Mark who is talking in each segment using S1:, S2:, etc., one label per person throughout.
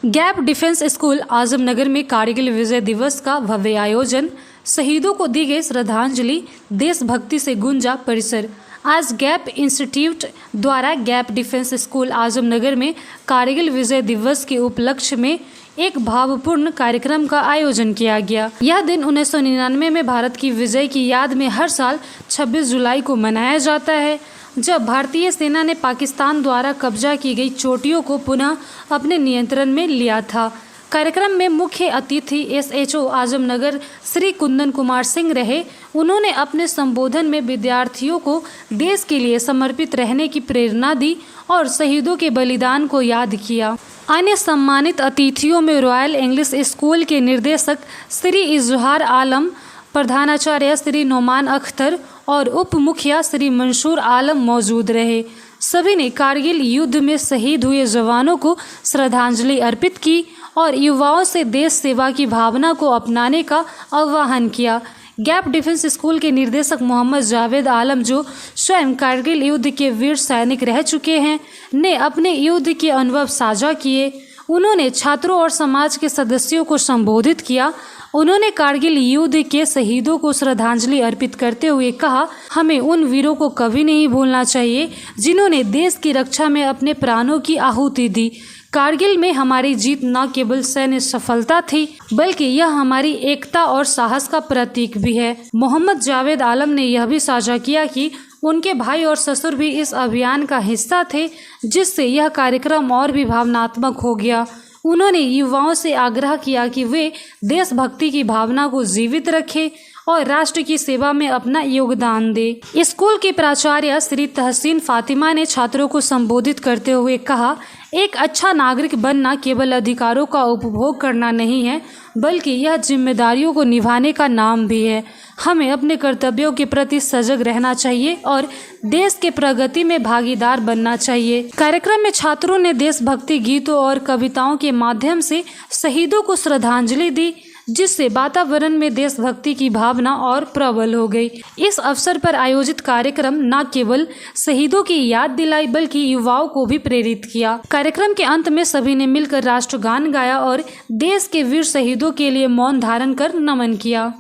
S1: Gap defence school Azamnagar में कारगिल विजय दिवस का भव्य आयोजन, शहीदों को दी गई श्रद्धांजलि, देशभक्ति से गूंजा परिसर। आज गैप इंस्टीट्यूट द्वारा गैप डिफेंस स्कूल आजमनगर में कारगिल विजय दिवस के उपलक्ष्य में एक भावपूर्ण कार्यक्रम का आयोजन किया गया। यह दिन 1999 में भारत की विजय की याद में हर साल 26 जुलाई को मनाया जाता है, जब भारतीय सेना ने पाकिस्तान द्वारा कब्जा की गई चोटियों को पुनः अपने नियंत्रण में लिया था। कार्यक्रम में मुख्य अतिथि SHO आजमनगर श्री कुंदन कुमार सिंह रहे। उन्होंने अपने संबोधन में विद्यार्थियों को देश के लिए समर्पित रहने की प्रेरणा दी और शहीदों के बलिदान को याद किया। अन्य सम्मानित अतिथियों में रॉयल इंग्लिश स्कूल के निर्देशक श्री इजहार आलम, प्रधानाचार्य श्री नोमान अख्तर और उप मुखिया श्री मंसूर आलम मौजूद रहे। सभी ने कारगिल युद्ध में शहीद हुए जवानों को श्रद्धांजलि अर्पित की और युवाओं से देश सेवा की भावना को अपनाने का आह्वान किया। गैप डिफेंस स्कूल के निर्देशक मोहम्मद जावेद आलम, जो स्वयं कारगिल युद्ध के वीर सैनिक रह चुके हैं, ने अपने युद्ध के अनुभव साझा किए। उन्होंने छात्रों और समाज के सदस्यों को संबोधित किया। उन्होंने कारगिल युद्ध के शहीदों को श्रद्धांजलि अर्पित करते हुए कहा, हमें उन वीरों को कभी नहीं भूलना चाहिए जिन्होंने देश की रक्षा में अपने प्राणों की आहुति दी। कारगिल में हमारी जीत न केवल सैन्य सफलता थी, बल्कि यह हमारी एकता और साहस का प्रतीक भी है। मोहम्मद जावेद आलम ने यह भी साझा किया कि उनके भाई और ससुर भी इस अभियान का हिस्सा थे, जिससे यह कार्यक्रम और भी भावनात्मक हो गया। उन्होंने युवाओं से आग्रह किया कि वे देशभक्ति की भावना को जीवित रखें और राष्ट्र की सेवा में अपना योगदान दें। स्कूल की प्राचार्य श्री तहसीन फातिमा ने छात्रों को संबोधित करते हुए कहा, एक अच्छा नागरिक बनना केवल अधिकारों का उपभोग करना नहीं है, बल्कि यह जिम्मेदारियों को निभाने का नाम भी है। हमें अपने कर्तव्यों के प्रति सजग रहना चाहिए और देश के प्रगति में भागीदार बनना चाहिए। कार्यक्रम में छात्रों ने देशभक्ति गीतों और कविताओं के माध्यम से शहीदों को श्रद्धांजलि दी, जिससे वातावरण में देशभक्ति की भावना और प्रबल हो गई। इस अवसर पर आयोजित कार्यक्रम न केवल शहीदों की याद दिलाई, बल्कि युवाओं को भी प्रेरित किया। कार्यक्रम के अंत में सभी ने मिलकर राष्ट्रगान गाया और देश के वीर शहीदों के लिए मौन धारण कर नमन किया।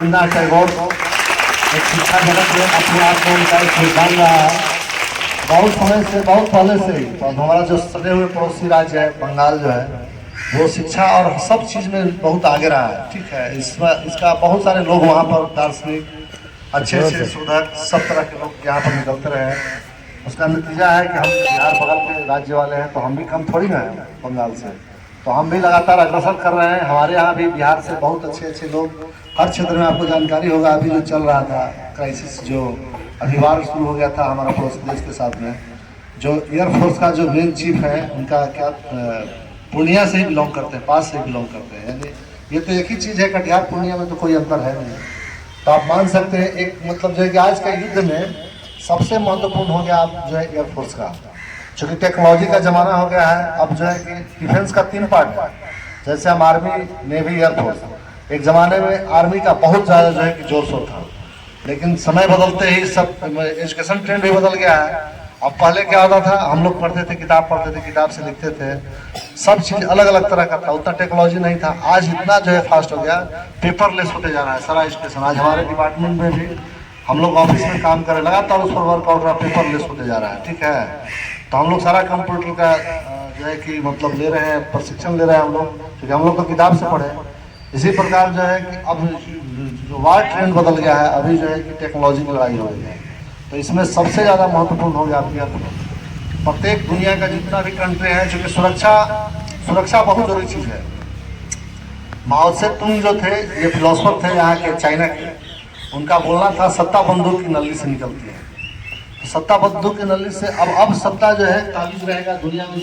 S2: एक शिक्षा जगत में अपने आप को उनका एक योगदान रहा है। बहुत समय से, बहुत पहले से ही। तो हमारा जो सटे हुए पड़ोसी राज्य है बंगाल, जो है वो शिक्षा और सब चीज़ में बहुत आगे रहा है। ठीक है, इसका बहुत सारे लोग वहाँ पर दार्शनिक, अच्छे अच्छे शोधक, सब तरह के लोग यहाँ पर निकलते रहे हैं। उसका नतीजा है कि हम बिहार बगल के राज्य वाले हैं, तो हम भी कम थोड़ी ना हैं बंगाल से। तो हम भी लगातार अग्रसर कर रहे हैं। हमारे यहाँ भी बिहार से बहुत अच्छे अच्छे लोग, हर क्षेत्र में आपको जानकारी होगा। अभी जो चल रहा था क्राइसिस, जो अभी वार शुरू हो गया था हमारा पड़ोसी देश के साथ में, जो एयरफोर्स का जो मेन चीफ है, उनका क्या पूर्णिया से ही बिलोंग करते हैं, पास से ही बिलोंग करते हैं। यानी ये तो एक ही चीज़ है, कटिहार पूर्णिया में तो कोई अंतर है नहीं। तो आप मान सकते हैं एक मतलब जो है कि आज के युद्ध में सबसे महत्वपूर्ण हो गया आप जो है एयरफोर्स का, चूँकि टेक्नोलॉजी का ज़माना हो गया है। अब जो है कि डिफेंस का 3 पार्ट है, जैसे हम आर्मी, नेवी, एयरफोर्स। एक ज़माने में आर्मी का बहुत ज़्यादा जो है कि जोर शोर था, लेकिन समय बदलते ही सब एजुकेशन ट्रेंड भी बदल गया है। अब पहले क्या होता था, हम लोग पढ़ते थे, किताब पढ़ते थे, किताब से लिखते थे, सब चीज़ अलग अलग तरह का था, उतना टेक्नोलॉजी नहीं था। आज इतना जो है फास्ट हो गया, पेपरलेस होते जा रहा है सारा एजुकेशन। आज हमारे डिपार्टमेंट में भी हम लोग ऑफिस में काम करें, लगातार उस पर वर्कआउट रहा, पेपरलेस होते जा रहा है। ठीक है, तो हम लोग सारा कंप्यूटर का जो है कि मतलब ले रहे हैं, प्रशिक्षण ले रहे हैं हम लोग, क्योंकि हम लोग तो किताब से पढ़े। इसी प्रकार जो है कि अब जो वार ट्रेंड बदल गया है, अभी जो है कि टेक्नोलॉजी की लड़ाई हो रही है। तो इसमें सबसे ज़्यादा महत्वपूर्ण हो गया प्रत्येक दुनिया का जितना भी कंट्री है, चूँकि सुरक्षा बहुत जरूरी चीज़ है। माओ से तुंग जो थे, ये फिलोसफर थे यहाँ के, चाइना के, उनका बोलना था सत्ता बंदूक की नली से निकलती है। सत्ता बंदूक की नली से अब सत्ता जो है काबिज रहेगा दुनिया में।